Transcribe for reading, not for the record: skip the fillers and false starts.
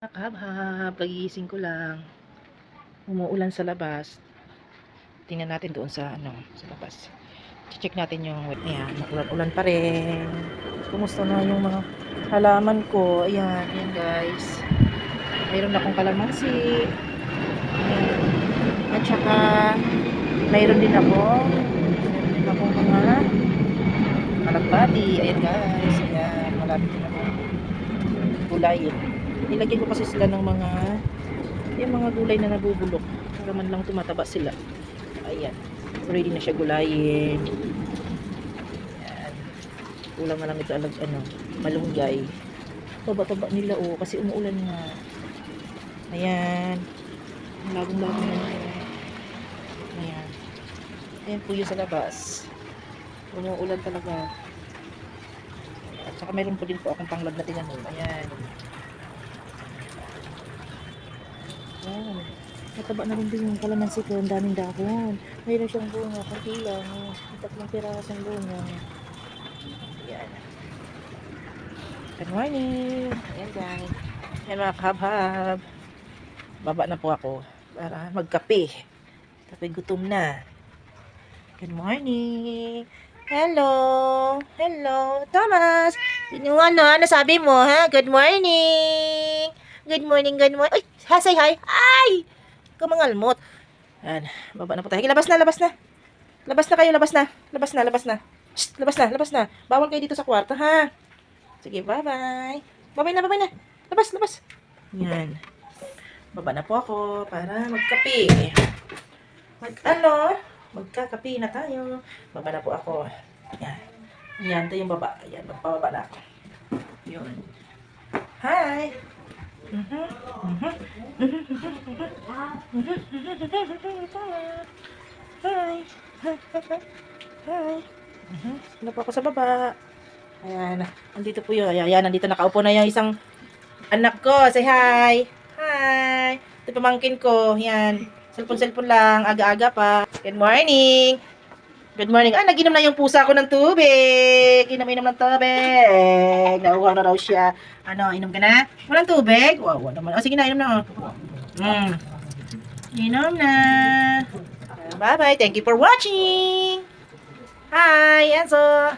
Nakahab-hab, kagigising ko lang. Umuulan sa labas. Tingnan natin doon sa sa labas. Check natin yung wet niya. Ulan-ulan pa rin. Kumusta na yung mga halaman ko? Ayan, ayan guys. Mayroon akong kalamansi. Ayan. At saka mayroon din akong mga alagbati. Ayan guys. Ayan, malapit din ako gulay. Nilagyan ko kasi sila ng yung mga gulay na nabubulok para man lang tumataba sila. Ayan, ready na siya gulayin. Ayan, kulang na lang ito malunggay. Taba-taba nila kasi umuulan nga. Ayan, lagong-lagong na siya. Ayan, ayan po yun sa labas. Umuulan talaga. At saka mayroon po din po akong panglag na tinanim. Ayan. Ayan. Nataba na rin din yung kalamansi ko. Ang daming dahon. Mayroon siyang bunga. Kunti lang. Tatlong pirasong bunga. Ayan. Good morning. Ayan guys. Ayan mga kahab-hab. Baba na po ako para magkape. Tapos gutom na. Good morning. Hello. Hello. Thomas. Ano sabi mo ha? Good morning. Good morning. Good morning. Ay, say hi. Ay! Kumangalmot. Ayan, baba na po tayo. Labas na. Labas na kayo, labas na. Shh, labas na. Bawal kayo dito sa kwarto, ha? Sige, bye-bye. Bye-bye na. Labas. Yan. Baba na po ako para magkape. Magkakape na tayo. Baba na po ako. Yan, ito yung baba. Ayan, magpababa na ako. Yun. Hi! Hi. Ano po ako sa baba. Ayan. Nandito po yun. Ayan, nandito nakaupo na yung isang anak ko. Say hi. Hi. Ito pamangkin ko. Yan. Cellphone lang. Aga-aga pa. Good morning. Nag-inom na yung pusa ko ng tubig. Inom ng tubig. Nauhaw na raw siya. Inom ka na? Walang tubig? Wow, naman. Sige na, inom na. Inom na. Bye-bye. Thank you for watching. Hi, Enzo.